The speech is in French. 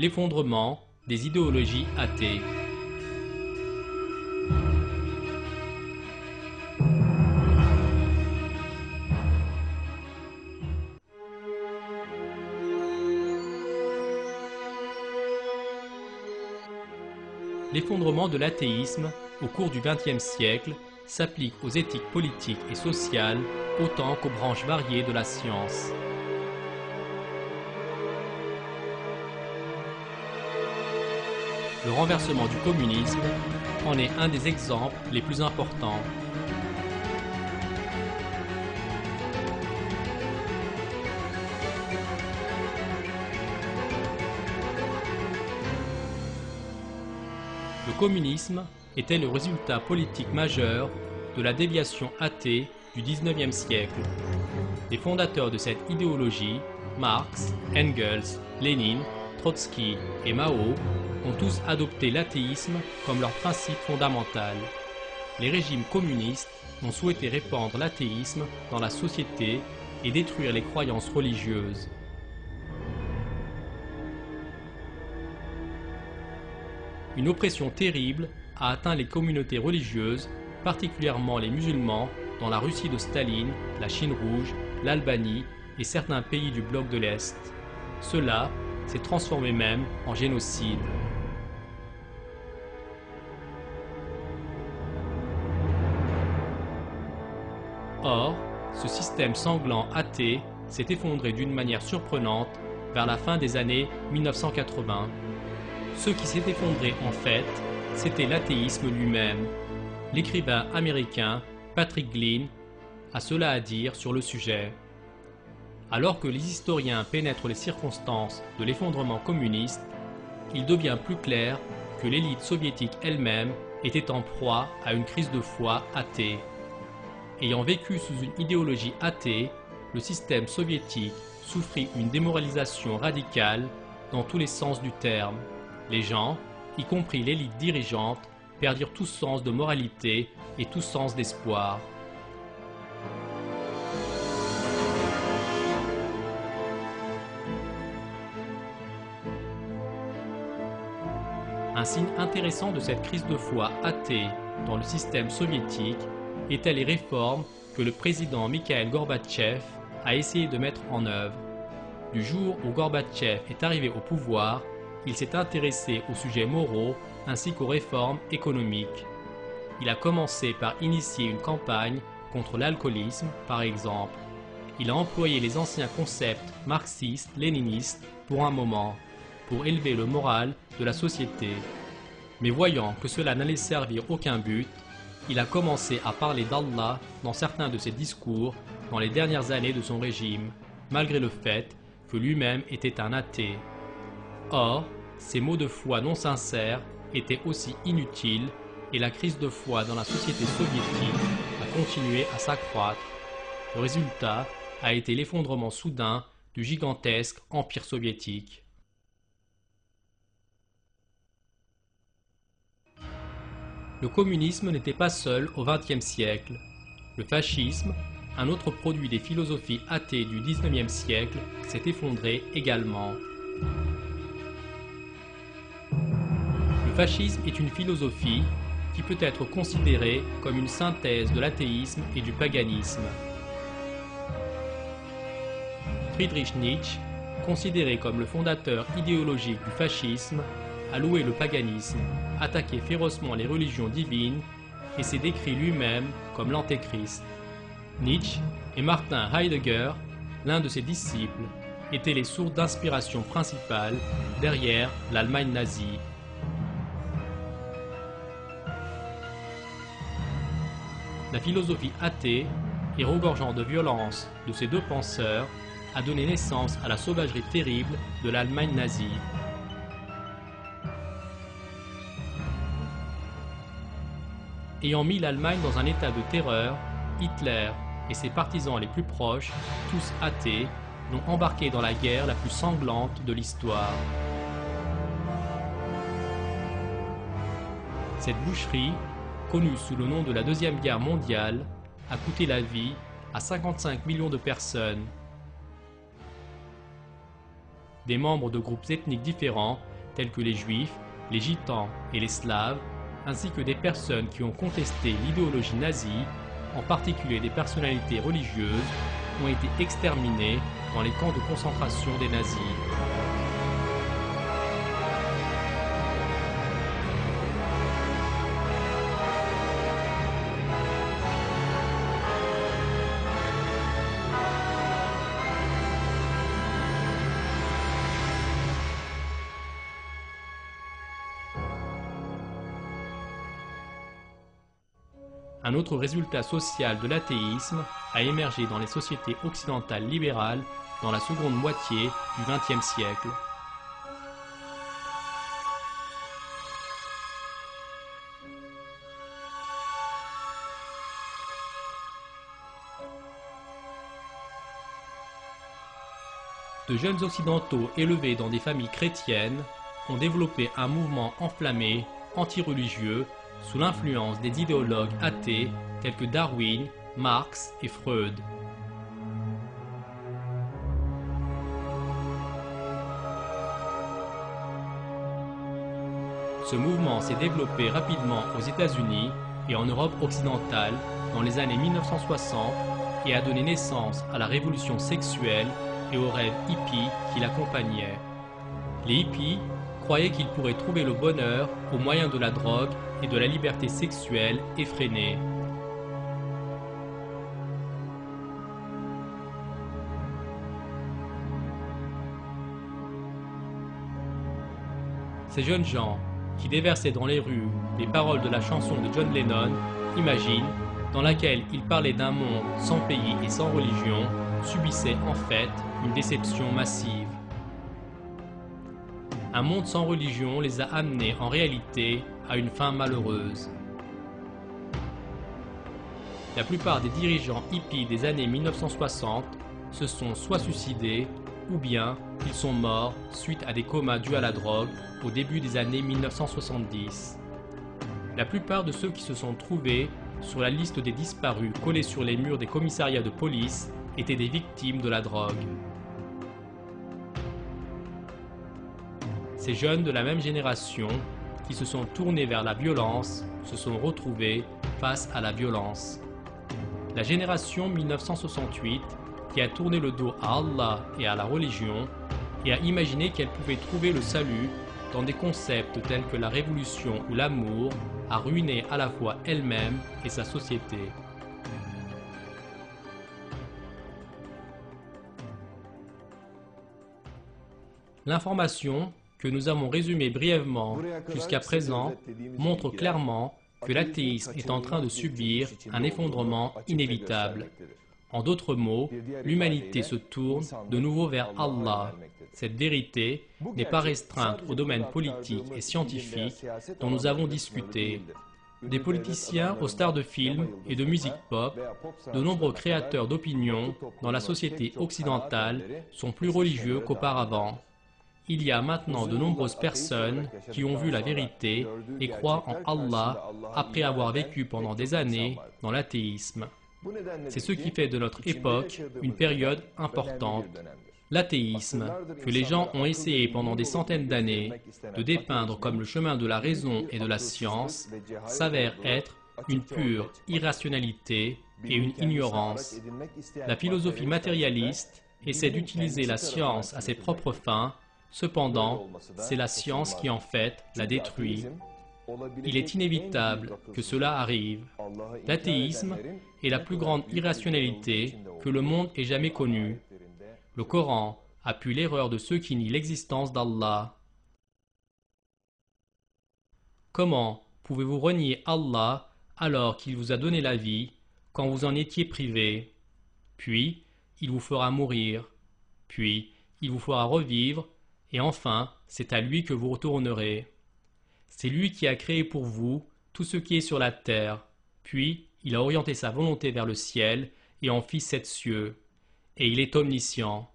L'effondrement des idéologies athées. L'effondrement de l'athéisme au cours du XXe siècle s'applique aux éthiques politiques et sociales autant qu'aux branches variées de la science. Le renversement du communisme en est un des exemples les plus importants. Le communisme était le résultat politique majeur de la déviation athée du XIXe siècle. Les fondateurs de cette idéologie, Marx, Engels, Lénine, Trotsky et Mao, ont tous adopté l'athéisme comme leur principe fondamental. Les régimes communistes ont souhaité répandre l'athéisme dans la société et détruire les croyances religieuses. Une oppression terrible a atteint les communautés religieuses, particulièrement les musulmans, dans la Russie de Staline, la Chine rouge, l'Albanie et certains pays du bloc de l'Est. Cela s'est transformé même en génocide. Or, ce système sanglant athée s'est effondré d'une manière surprenante vers la fin des années 1980. Ce qui s'est effondré en fait, c'était l'athéisme lui-même. L'écrivain américain Patrick Glynn a cela à dire sur le sujet. Alors que les historiens pénètrent les circonstances de l'effondrement communiste, il devient plus clair que l'élite soviétique elle-même était en proie à une crise de foi athée. Ayant vécu sous une idéologie athée, le système soviétique souffrit une démoralisation radicale dans tous les sens du terme. Les gens, y compris l'élite dirigeante, perdirent tout sens de moralité et tout sens d'espoir. Un signe intéressant de cette crise de foi athée dans le système soviétique étaient les réformes que le président Mikhaïl Gorbatchev a essayé de mettre en œuvre. Du jour où Gorbatchev est arrivé au pouvoir, il s'est intéressé aux sujets moraux ainsi qu'aux réformes économiques. Il a commencé par initier une campagne contre l'alcoolisme, par exemple. Il a employé les anciens concepts marxistes-léninistes pour un moment, pour élever le moral de la société. Mais voyant que cela n'allait servir aucun but, il a commencé à parler d'Allah dans certains de ses discours dans les dernières années de son régime, malgré le fait que lui-même était un athée. Or, ces mots de foi non sincères étaient aussi inutiles et la crise de foi dans la société soviétique a continué à s'accroître. Le résultat a été l'effondrement soudain du gigantesque empire soviétique. Le communisme n'était pas seul au XXe siècle. Le fascisme, un autre produit des philosophies athées du XIXe siècle, s'est effondré également. Le fascisme est une philosophie qui peut être considérée comme une synthèse de l'athéisme et du paganisme. Friedrich Nietzsche, considéré comme le fondateur idéologique du fascisme, a loué le paganisme, attaqué férocement les religions divines et s'est décrit lui-même comme l'antéchrist. Nietzsche et Martin Heidegger, l'un de ses disciples, étaient les sources d'inspiration principales derrière l'Allemagne nazie. La philosophie athée et regorgeant de violence de ces deux penseurs a donné naissance à la sauvagerie terrible de l'Allemagne nazie. Ayant mis l'Allemagne dans un état de terreur, Hitler et ses partisans les plus proches, tous athées, l'ont embarqué dans la guerre la plus sanglante de l'histoire. Cette boucherie, connue sous le nom de la Deuxième Guerre mondiale, a coûté la vie à 55 millions de personnes. Des membres de groupes ethniques différents tels que les Juifs, les Gitans et les Slaves, ainsi que des personnes qui ont contesté l'idéologie nazie, en particulier des personnalités religieuses, ont été exterminées dans les camps de concentration des nazis. Un autre résultat social de l'athéisme a émergé dans les sociétés occidentales libérales dans la seconde moitié du XXe siècle. De jeunes occidentaux élevés dans des familles chrétiennes ont développé un mouvement enflammé, anti-religieux, sous l'influence des idéologues athées tels que Darwin, Marx et Freud. Ce mouvement s'est développé rapidement aux États-Unis et en Europe occidentale dans les années 1960 et a donné naissance à la révolution sexuelle et aux rêves hippies qui l'accompagnaient. Les hippies croyaient qu'ils pourraient trouver le bonheur au moyen de la drogue et de la liberté sexuelle effrénée. Ces jeunes gens, qui déversaient dans les rues les paroles de la chanson de John Lennon, Imagine, dans laquelle il parlait d'un monde sans pays et sans religion, subissaient en fait une déception massive. Un monde sans religion les a amenés en réalité à une fin malheureuse. La plupart des dirigeants hippies des années 1960 se sont soit suicidés ou bien ils sont morts suite à des comas dus à la drogue au début des années 1970. La plupart de ceux qui se sont trouvés sur la liste des disparus collés sur les murs des commissariats de police étaient des victimes de la drogue. Ces jeunes de la même génération qui se sont tournés vers la violence se sont retrouvés face à la violence. La génération 1968 qui a tourné le dos à Allah et à la religion et a imaginé qu'elle pouvait trouver le salut dans des concepts tels que la révolution ou l'amour, a ruiné à la fois elle-même et sa société. L'information que nous avons résumée brièvement jusqu'à présent montre clairement que l'athéisme est en train de subir un effondrement inévitable. En d'autres mots, l'humanité se tourne de nouveau vers Allah. Cette vérité n'est pas restreinte au domaine politique et scientifique dont nous avons discuté. Des politiciens aux stars de films et de musique pop, de nombreux créateurs d'opinion dans la société occidentale sont plus religieux qu'auparavant. Il y a maintenant de nombreuses personnes qui ont vu la vérité et croient en Allah après avoir vécu pendant des années dans l'athéisme. C'est ce qui fait de notre époque une période importante. L'athéisme, que les gens ont essayé pendant des centaines d'années de dépeindre comme le chemin de la raison et de la science, s'avère être une pure irrationalité et une ignorance. La philosophie matérialiste essaie d'utiliser la science à ses propres fins, cependant, c'est la science qui en fait la détruit. Il est inévitable que cela arrive. L'athéisme est la plus grande irrationalité que le monde ait jamais connue. Le Coran appuie l'erreur de ceux qui nient l'existence d'Allah. Comment pouvez-vous renier Allah alors qu'il vous a donné la vie quand vous en étiez privé? Puis, il vous fera mourir. Puis, il vous fera revivre. Et enfin, c'est à lui que vous retournerez. C'est lui qui a créé pour vous tout ce qui est sur la terre. Puis, il a orienté sa volonté vers le ciel et en fit 7 cieux. Et il est omniscient.